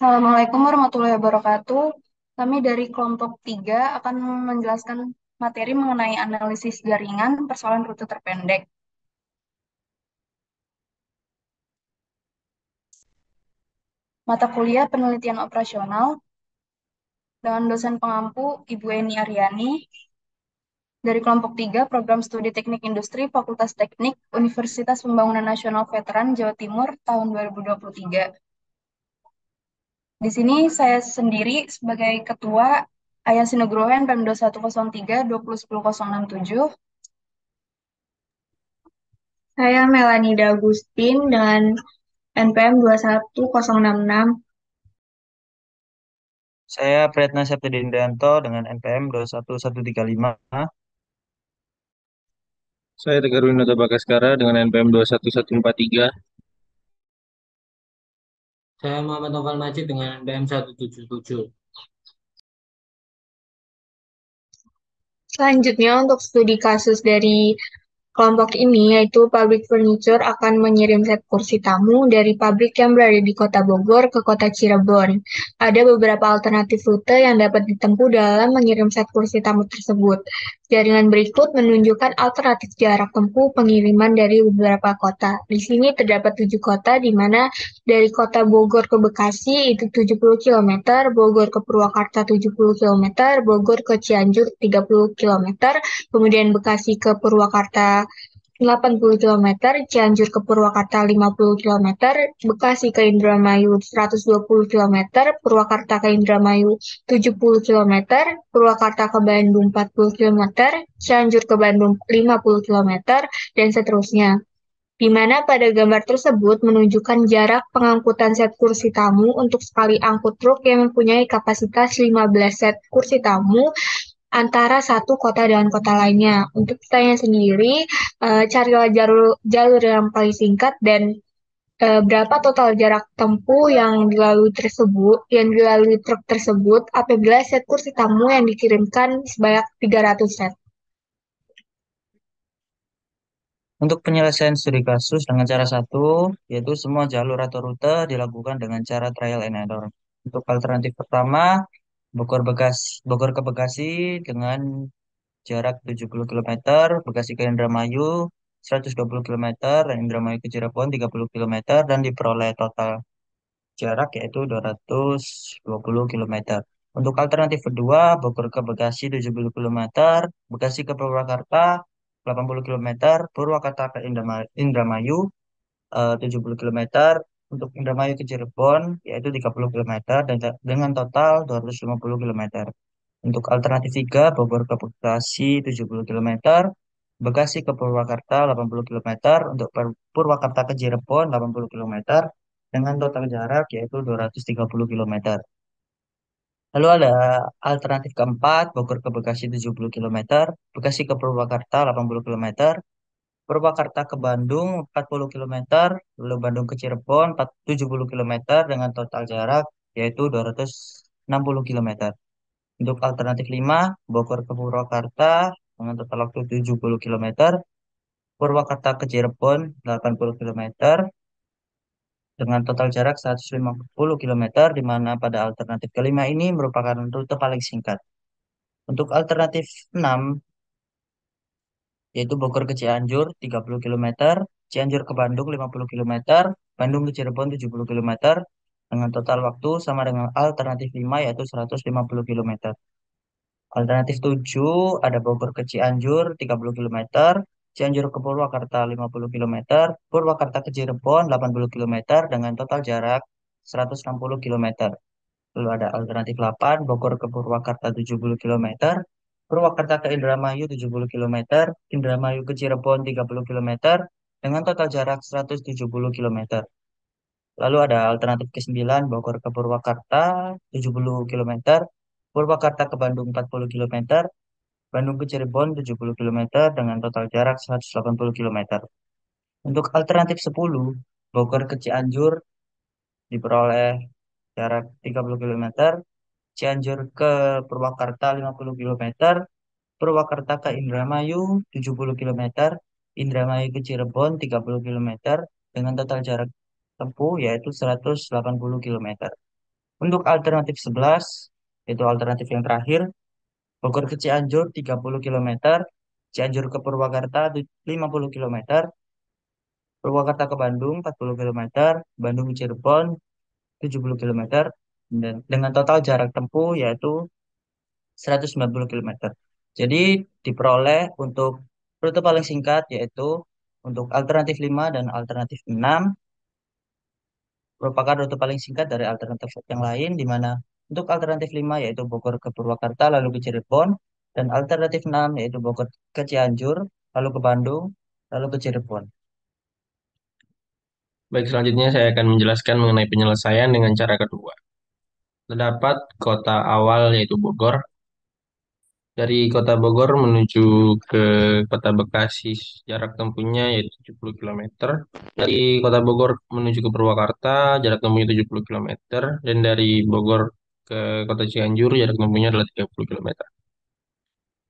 Assalamualaikum warahmatullahi wabarakatuh. Kami dari kelompok 3 akan menjelaskan materi mengenai analisis jaringan persoalan rute terpendek. Mata kuliah penelitian operasional dengan dosen pengampu Ibu Eni Aryani dari kelompok 3 Program Studi Teknik Industri Fakultas Teknik Universitas Pembangunan Nasional Veteran Jawa Timur tahun 2023. Di sini saya sendiri sebagai Ketua Ayasi Nugroho NPM 2103 2010067. Saya Melanida Agustin dengan NPM 21066. Saya Pretna Septiadindanto dengan NPM 21135. Saya Tegar Winata Bagaskara dengan NPM 21143. Saya Muhammad Noval Majid dengan NPM 177. Selanjutnya untuk studi kasus dari kelompok ini yaitu pabrik furniture akan mengirim set kursi tamu dari pabrik yang berada di Kota Bogor ke Kota Cirebon. Ada beberapa alternatif rute yang dapat ditempuh dalam mengirim set kursi tamu tersebut. Jaringan berikut menunjukkan alternatif jarak tempuh pengiriman dari beberapa kota. Di sini terdapat 7 kota di mana dari Kota Bogor ke Bekasi itu 70 kilometer, Bogor ke Purwakarta 70 kilometer, Bogor ke Cianjur 30 kilometer, kemudian Bekasi ke Purwakarta 80 kilometer, Cianjur ke Purwakarta 50 kilometer, Bekasi ke Indramayu 120 kilometer, Purwakarta ke Indramayu 70 kilometer, Purwakarta ke Bandung 40 kilometer, Cianjur ke Bandung 50 kilometer, dan seterusnya. Di mana pada gambar tersebut menunjukkan jarak pengangkutan set kursi tamu untuk sekali angkut truk yang mempunyai kapasitas 15 set kursi tamu antara satu kota dengan kota lainnya. Untuk kitanya sendiri, carilah jalur yang paling singkat dan berapa total jarak tempuh yang dilalui truk tersebut apabila set kursi tamu yang dikirimkan sebanyak 300 set. Untuk penyelesaian studi kasus dengan cara satu, yaitu semua jalur atau rute dilakukan dengan cara trial and error. Untuk alternatif pertama, Bogor ke Bekasi dengan jarak 70 kilometer, Bekasi ke Indramayu 120 kilometer, dan Indramayu ke Cirebon 30 kilometer, dan diperoleh total jarak yaitu 220 kilometer. Untuk alternatif kedua, Bogor ke Bekasi 70 kilometer, Bekasi ke Purwakarta 80 kilometer, Purwakarta ke Indramayu 70 kilometer, untuk Indramayu ke Cirebon yaitu 30 kilometer dan dengan total 250 kilometer. Untuk alternatif 3, Bogor ke Bekasi 70 kilometer, Bekasi ke Purwakarta 80 kilometer, untuk Purwakarta ke Cirebon 80 kilometer, dengan total jarak yaitu 230 kilometer. Lalu ada alternatif keempat, Bogor ke Bekasi 70 kilometer, Bekasi ke Purwakarta 80 kilometer, Purwakarta ke Bandung 40 kilometer, lalu Bandung ke Cirebon 70 kilometer dengan total jarak yaitu 260 kilometer. Untuk alternatif 5, Bogor ke Purwakarta dengan total waktu 70 kilometer, Purwakarta ke Cirebon 80 kilometer dengan total jarak 150 kilometer, di mana pada alternatif kelima ini merupakan rute paling singkat. Untuk alternatif 6, yaitu Bogor ke Cianjur 30 kilometer, Cianjur ke Bandung 50 kilometer, Bandung ke Cirebon 70 kilometer, dengan total waktu sama dengan alternatif 5 yaitu 150 kilometer. Alternatif 7 ada Bogor ke Cianjur 30 kilometer, Cianjur ke Purwakarta 50 kilometer, Purwakarta ke Cirebon 80 kilometer dengan total jarak 160 kilometer. Lalu ada alternatif 8, Bogor ke Purwakarta 70 kilometer, Purwakarta ke Indramayu 70 kilometer, Indramayu ke Cirebon 30 kilometer dengan total jarak 170 kilometer. Lalu ada alternatif ke-9, Bogor ke Purwakarta 70 kilometer, Purwakarta ke Bandung 40 kilometer, Bandung ke Cirebon 70 kilometer dengan total jarak 180 kilometer. Untuk alternatif 10, Bogor ke Cianjur diperoleh jarak 30 kilometer, Cianjur ke Purwakarta 50 kilometer, Purwakarta ke Indramayu 70 kilometer, Indramayu ke Cirebon 30 kilometer dengan total jarak tempuh yaitu 180 kilometer. Untuk alternatif 11, itu alternatif yang terakhir, Bogor ke Cianjur 30 kilometer, Cianjur ke Purwakarta 50 kilometer, Purwakarta ke Bandung 40 kilometer, Bandung ke Cirebon 70 kilometer, dan dengan total jarak tempuh yaitu 190 kilometer. Jadi diperoleh untuk rute paling singkat yaitu untuk alternatif 5 dan alternatif 6 merupakan rute paling singkat dari alternatif yang lain, di mana untuk alternatif 5 yaitu Bogor ke Purwakarta lalu ke Cirebon, dan alternatif 6 yaitu Bogor ke Cianjur lalu ke Bandung lalu ke Cirebon. Baik, selanjutnya saya akan menjelaskan mengenai penyelesaian dengan cara kedua. Terdapat kota awal yaitu Bogor. Dari kota Bogor menuju ke kota Bekasi jarak tempuhnya yaitu 70 kilometer. Dari kota Bogor menuju ke Purwakarta jarak tempuhnya 70 kilometer. Dan dari Bogor ke kota Cianjur jarak tempuhnya adalah 30 kilometer.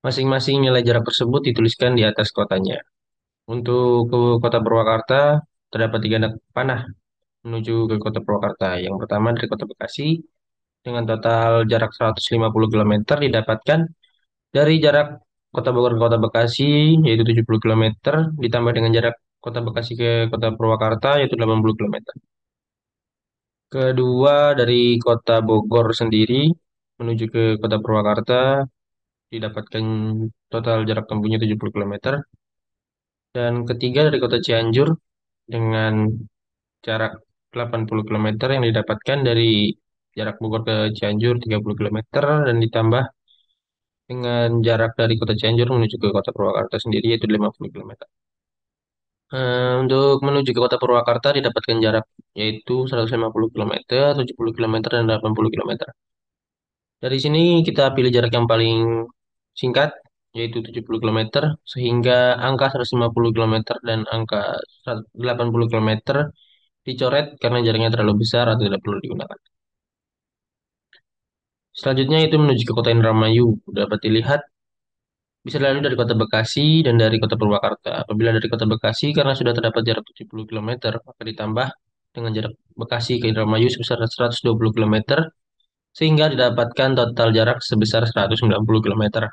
Masing-masing nilai jarak tersebut dituliskan di atas kotanya. Untuk ke kota Purwakarta terdapat tiga anak panah menuju ke kota Purwakarta. Yang pertama dari kota Bekasi dengan total jarak 150 kilometer didapatkan dari jarak kota Bogor ke kota Bekasi yaitu 70 kilometer ditambah dengan jarak kota Bekasi ke kota Purwakarta yaitu 80 kilometer. Kedua dari kota Bogor sendiri menuju ke kota Purwakarta didapatkan total jarak tempuhnya 70 kilometer. Dan ketiga dari kota Cianjur dengan jarak 80 kilometer yang didapatkan dari jarak Bogor ke Cianjur 30 kilometer dan ditambah dengan jarak dari kota Cianjur menuju ke kota Purwakarta sendiri yaitu 50 kilometer. Untuk menuju ke kota Purwakarta didapatkan jarak yaitu 150 kilometer, 70 kilometer, dan 80 kilometer. Dari sini kita pilih jarak yang paling singkat yaitu 70 kilometer sehingga angka 150 kilometer dan angka 80 kilometer dicoret karena jaraknya terlalu besar atau tidak perlu digunakan. Selanjutnya itu menuju ke kota Indramayu. Dapat dilihat bisa dilalui dari kota Bekasi dan dari kota Purwakarta. Apabila dari kota Bekasi karena sudah terdapat jarak 70 kilometer, maka ditambah dengan jarak Bekasi ke Indramayu sebesar 120 kilometer, sehingga didapatkan total jarak sebesar 190 kilometer.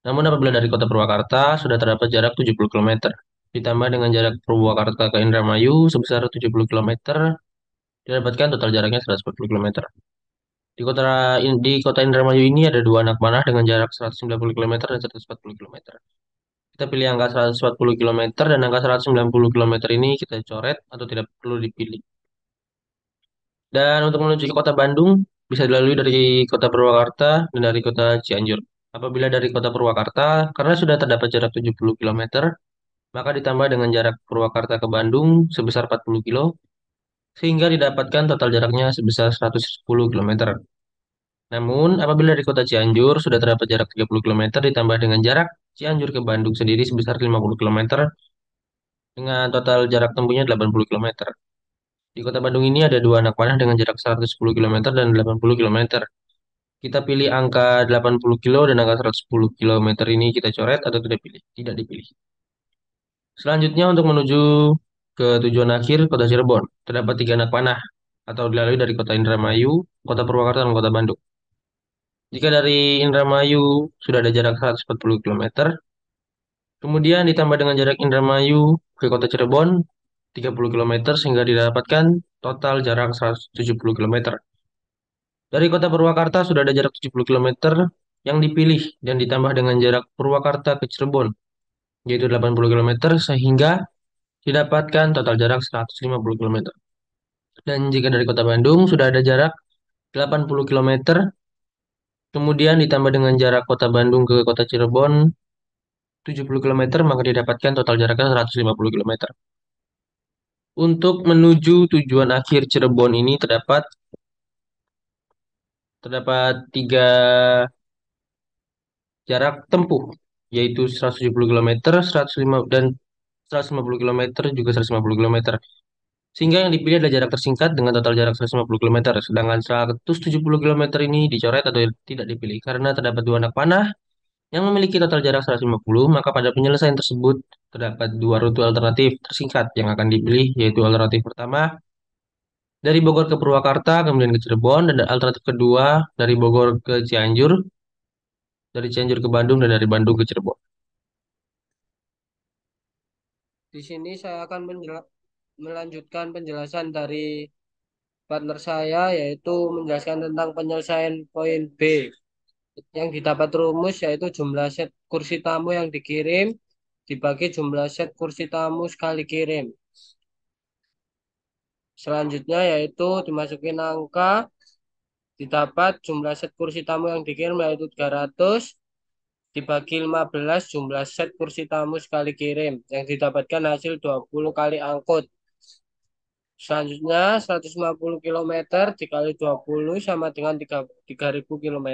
Namun apabila dari kota Purwakarta sudah terdapat jarak 70 kilometer, ditambah dengan jarak Purwakarta ke Indramayu sebesar 70 kilometer, didapatkan total jaraknya 140 kilometer. Di kota Indramayu ini ada dua anak panah dengan jarak 190 kilometer dan 140 kilometer. Kita pilih angka 140 kilometer dan angka 190 kilometer ini kita coret atau tidak perlu dipilih. Dan untuk menuju ke kota Bandung, bisa dilalui dari kota Purwakarta dan dari kota Cianjur. Apabila dari kota Purwakarta, karena sudah terdapat jarak 70 kilometer, maka ditambah dengan jarak Purwakarta ke Bandung sebesar 40 kilo, sehingga didapatkan total jaraknya sebesar 110 kilometer. Namun, apabila dari kota Cianjur sudah terdapat jarak 30 kilometer ditambah dengan jarak Cianjur ke Bandung sendiri sebesar 50 kilometer dengan total jarak tempuhnya 80 kilometer. Di kota Bandung ini ada dua anak panah dengan jarak 110 kilometer dan 80 kilometer. Kita pilih angka 80 kilo dan angka 110 kilometer ini kita coret atau tidak pilih, tidak dipilih. Selanjutnya untuk menuju ke tujuan akhir kota Cirebon, terdapat tiga anak panah atau dilalui dari kota Indramayu, kota Purwakarta, dan kota Bandung. Jika dari Indramayu sudah ada jarak 140 kilometer, kemudian ditambah dengan jarak Indramayu ke kota Cirebon 30 kilometer sehingga didapatkan total jarak 170 kilometer. Dari kota Purwakarta sudah ada jarak 70 kilometer yang dipilih dan ditambah dengan jarak Purwakarta ke Cirebon yaitu 80 kilometer sehingga didapatkan total jarak 150 kilometer. Dan jika dari kota Bandung sudah ada jarak 80 kilometer, kemudian ditambah dengan jarak kota Bandung ke kota Cirebon 70 kilometer, maka didapatkan total jaraknya 150 kilometer. Untuk menuju tujuan akhir Cirebon ini terdapat tiga jarak tempuh, yaitu 170 kilometer, 105 dan 150 kilometer juga 150 kilometer. Sehingga yang dipilih adalah jarak tersingkat dengan total jarak 150 kilometer. Sedangkan 170 kilometer ini dicoret atau tidak dipilih karena terdapat dua anak panah yang memiliki total jarak 150, maka pada penyelesaian tersebut terdapat dua rute alternatif tersingkat yang akan dipilih, yaitu alternatif pertama Dari Bogor ke Purwakarta, kemudian ke Cirebon, dan alternatif kedua dari Bogor ke Cianjur, dari Cianjur ke Bandung, dan dari Bandung ke Cirebon. Di sini saya akan melanjutkan penjelasan dari partner saya, yaitu menjelaskan tentang penyelesaian poin B. Yang didapat rumus yaitu jumlah set kursi tamu yang dikirim dibagi jumlah set kursi tamu sekali kirim. Selanjutnya yaitu dimasukin angka, didapat jumlah set kursi tamu yang dikirim yaitu 300 dibagi 15 jumlah set kursi tamu sekali kirim. Yang didapatkan hasil 20 kali angkut. Selanjutnya 150 km dikali 20 sama dengan 3.000 km.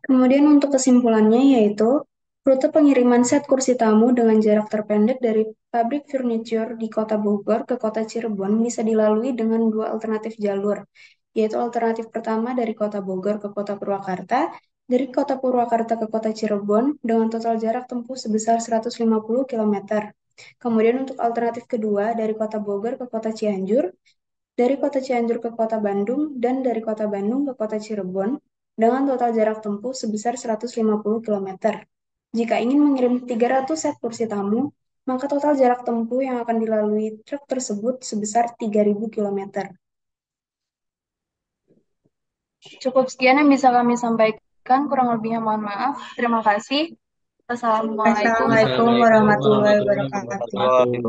Kemudian untuk kesimpulannya yaitu, rute pengiriman set kursi tamu dengan jarak terpendek dari pabrik furniture di Kota Bogor ke Kota Cirebon bisa dilalui dengan dua alternatif jalur, yaitu alternatif pertama dari Kota Bogor ke Kota Purwakarta, dari Kota Purwakarta ke Kota Cirebon dengan total jarak tempuh sebesar 150 km. Kemudian untuk alternatif kedua dari Kota Bogor ke Kota Cianjur, dari Kota Cianjur ke Kota Bandung, dan dari Kota Bandung ke Kota Cirebon dengan total jarak tempuh sebesar 150 km. Jika ingin mengirim 300 set kursi tamu, maka total jarak tempuh yang akan dilalui truk tersebut sebesar 3.000 km. Cukup sekian yang bisa kami sampaikan, kurang lebihnya mohon maaf. Terima kasih. Assalamualaikum Assalamualaikum Assalamualaikum warahmatullahi warahmatullahi wabarakatuh. wabarakatuh.